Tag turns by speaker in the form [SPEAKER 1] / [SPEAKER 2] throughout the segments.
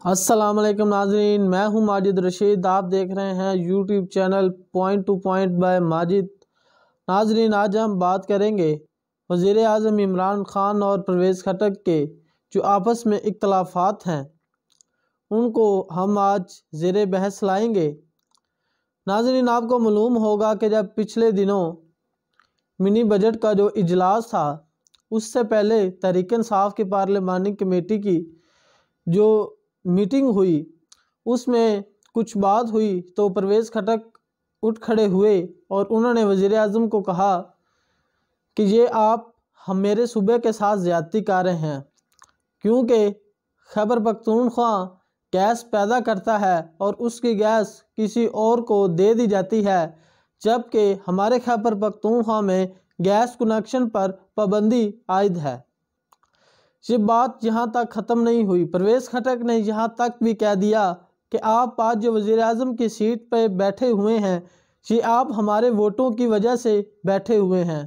[SPEAKER 1] अस्सलाम वालेकुम नाजरीन, मैं हूं माजिद रशीद। आप देख रहे हैं YouTube channel point two point by Majid. नाजरीन, आज हम बात करेंगे वज़ीर आज़म इमरान ख़ान और परवेज़ खटक के जो आपस में इख्तलाफात हैं उनको हम आज ज़ेरे बहस लाएंगे। नाजरीन, आपको मालूम होगा कि जब पिछले दिनों मिनी बजट का जो इजलास था उससे पहले तहरीक इंसाफ की पार्लिमानी कमेटी की जो मीटिंग हुई उसमें कुछ बात हुई तो परवेज़ खटक उठ खड़े हुए और उन्होंने वज़ीर आज़म को कहा कि ये आप मेरे सूबे के साथ ज़्यादती कर रहे हैं, क्योंकि खैबर पख्तूनख्वा गैस पैदा करता है और उसकी गैस किसी और को दे दी जाती है, जबकि हमारे खैबर पख्तूनख्वा में गैस कनेक्शन पर पाबंदी आयद है। ये बात यहाँ तक ख़त्म नहीं हुई। परवेज़ खटक ने यहाँ तक भी कह दिया कि आप आज जो वज़ीर आज़म की सीट पर बैठे हुए हैं ये आप हमारे वोटों की वजह से बैठे हुए हैं।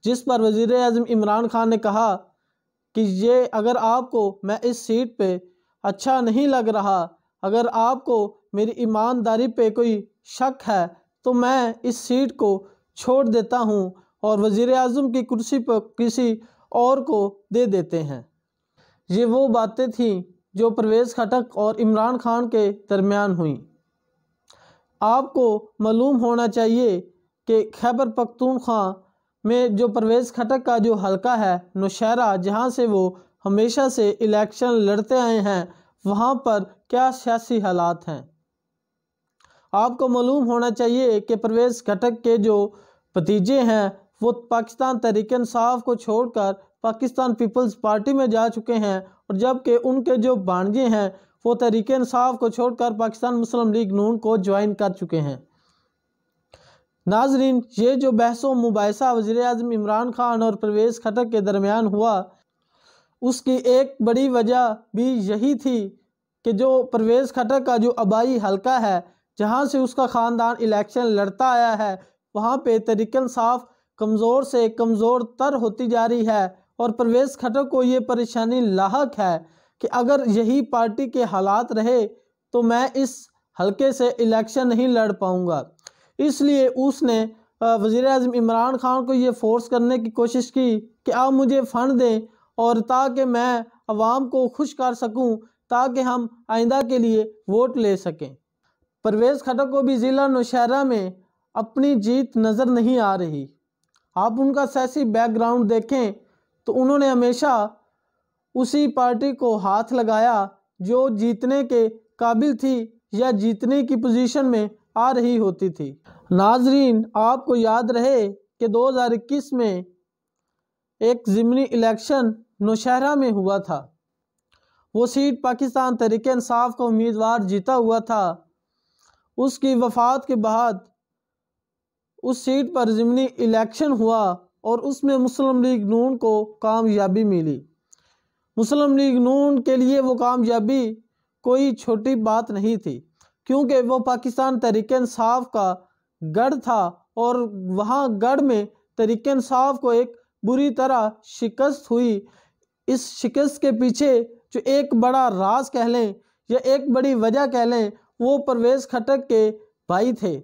[SPEAKER 1] जिस पर वज़ीर आज़म इमरान ख़ान ने कहा कि ये अगर आपको मैं इस सीट पे अच्छा नहीं लग रहा, अगर आपको मेरी ईमानदारी पे कोई शक है तो मैं इस सीट को छोड़ देता हूँ और वज़ीर आज़म की कुर्सी पर किसी और को दे देते हैं। ये वो बातें थीं जो परवेज़ खटक और इमरान ख़ान के दरमियान हुई। आपको मालूम होना चाहिए कि खैबर पख्तूनख्वा में जो परवेज़ खटक का जो हलका है नौशहरा, जहाँ से वो हमेशा से इलेक्शन लड़ते आए हैं, वहाँ पर क्या सियासी हालात हैं। आपको मालूम होना चाहिए कि परवेज़ खटक के जो भतीजे हैं वो पाकिस्तान तहरीक इंसाफ को छोड़कर पाकिस्तान पीपल्स पार्टी में जा चुके हैं, और जबकि उनके जो भांजे हैं वो तहरीक इंसाफ को छोड़कर पाकिस्तान मुस्लिम लीग नून को ज्वाइन कर चुके हैं। नाजरीन, ये जो बहसो मुबाहिसा वज़ीर आज़म इमरान ख़ान और परवेज़ खटक के दरमियान हुआ उसकी एक बड़ी वजह भी यही थी कि जो परवेज़ खटक का जो आबाई हलका है जहाँ से उसका ख़ानदान इलेक्शन लड़ता आया है, वहाँ पे तहरीक इंसाफ कमज़ोर से कमज़ोर तर होती जा रही है और परवेज़ खटक को ये परेशानी लाहक है कि अगर यही पार्टी के हालात रहे तो मैं इस हलके से इलेक्शन नहीं लड़ पाऊँगा। इसलिए उसने वज़ीर आज़म इमरान ख़ान को ये फ़ोर्स करने की कोशिश की कि आप मुझे फ़ंड दें और ताकि मैं अवाम को खुश कर सकूं, ताकि हम आइंदा के लिए वोट ले सकें। परवेज़ खटक को भी ज़िला नौशहरा में अपनी जीत नज़र नहीं आ रही। आप उनका सियासी बैकग्राउंड देखें तो उन्होंने हमेशा उसी पार्टी को हाथ लगाया जो जीतने के काबिल थी या जीतने की पोजीशन में आ रही होती थी। नाजरीन, आपको याद रहे कि 2021 में एक ज़िमनी इलेक्शन नौशहरा में हुआ था। वो सीट पाकिस्तान तहरीक इंसाफ का उम्मीदवार जीता हुआ था। उसकी वफ़ात के बाद उस सीट पर ज़िमनी इलेक्शन हुआ और उसमें मुस्लिम लीग नून को कामयाबी मिली। मुस्लिम लीग नून के लिए वो कामयाबी कोई छोटी बात नहीं थी, क्योंकि वो पाकिस्तान तहरीक इंसाफ का गढ़ था और वहाँ गढ़ में तहरीक इंसाफ को एक बुरी तरह शिकस्त हुई। इस शिकस्त के पीछे जो एक बड़ा राज कह लें या एक बड़ी वजह कह लें, वो परवेज़ खटक के भाई थे,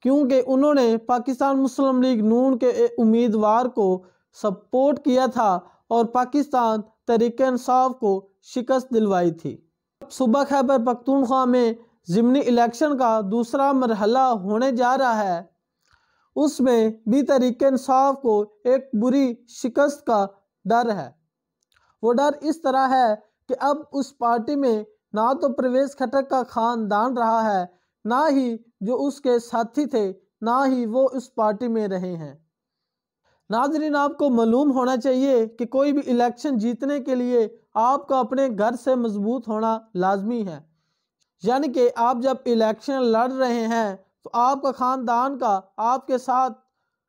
[SPEAKER 1] क्योंकि उन्होंने पाकिस्तान मुस्लिम लीग नून के उम्मीदवार को सपोर्ट किया था और पाकिस्तान तहरीक इंसाफ को शिकस्त दिलवाई थी। सूबा खैबर पख्तूनख्वा में ज़िमनी इलेक्शन का दूसरा मरहला होने जा रहा है, उसमें भी तहरीक इंसाफ को एक बुरी शिकस्त का डर है। वो डर इस तरह है कि अब उस पार्टी में ना तो परवेज़ खटक का ख़ानदान रहा है, ना ही जो उसके साथी थे, ना ही वो उस पार्टी में रहे हैं। नाजरीन, आपको मालूम होना चाहिए कि कोई भी इलेक्शन जीतने के लिए आपका अपने घर से मजबूत होना लाजमी है। यानी कि आप जब इलेक्शन लड़ रहे हैं तो आपका ख़ानदान का आपके साथ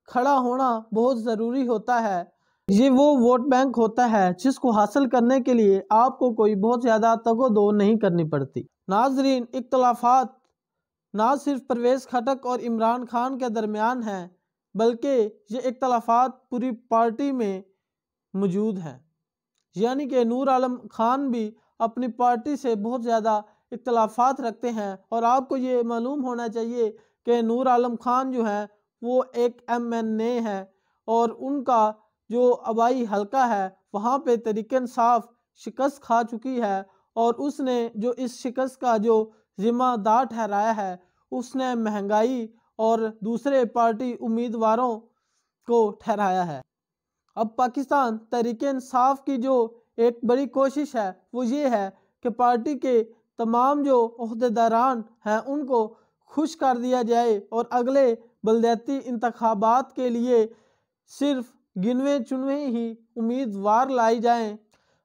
[SPEAKER 1] खड़ा होना बहुत ज़रूरी होता है। ये वो वोट बैंक होता है जिसको हासिल करने के लिए आपको कोई बहुत ज़्यादा तगोदो नहीं करनी पड़ती। नाजरीन, इख्तलाफात ना सिर्फ परवेज़ खटक और इमरान ख़ान के दरमियान हैं, बल्कि ये इख्तलाफात पूरी पार्टी में मौजूद हैं। यानी कि नूर आलम खान भी अपनी पार्टी से बहुत ज़्यादा इख्तलाफात रखते हैं। और आपको ये मालूम होना चाहिए कि नूर आलम खान जो है वो एक MNA है और उनका जो आबाई हलका है वहाँ पे तहरीक इंसाफ शिकस्त खा चुकी है और उसने जो इस शिकस्त का जो जिम्मेदार ठहराया है उसने महंगाई और दूसरे पार्टी उम्मीदवारों को ठहराया है। अब पाकिस्तान तहरीक इंसाफ की जो एक बड़ी कोशिश है वो ये है कि पार्टी के तमाम जो ओहदेदारान हैं उनको खुश कर दिया जाए और अगले बलदियाती इंतखाबात के लिए सिर्फ गिनवे चुनवे ही उम्मीदवार लाई जाएं।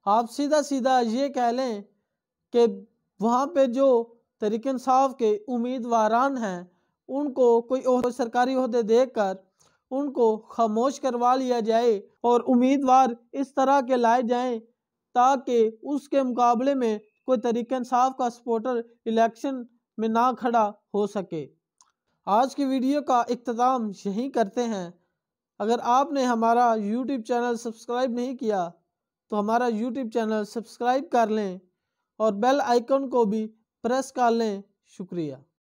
[SPEAKER 1] आप सीधा सीधा ये कह लें कि वहाँ पे जो तहरीक इंसाफ के उम्मीदवारान हैं उनको कोई सरकारी ओहदे देकर उनको खामोश करवा लिया जाए और उम्मीदवार इस तरह के लाए जाएं ताकि उसके मुकाबले में कोई तहरीक इंसाफ का सपोर्टर इलेक्शन में ना खड़ा हो सके। आज की वीडियो का इख्तिताम यहीं करते हैं। अगर आपने हमारा YouTube चैनल सब्सक्राइब नहीं किया तो हमारा YouTube चैनल सब्सक्राइब कर लें और बेल आइकन को भी प्रेस कर लें। शुक्रिया।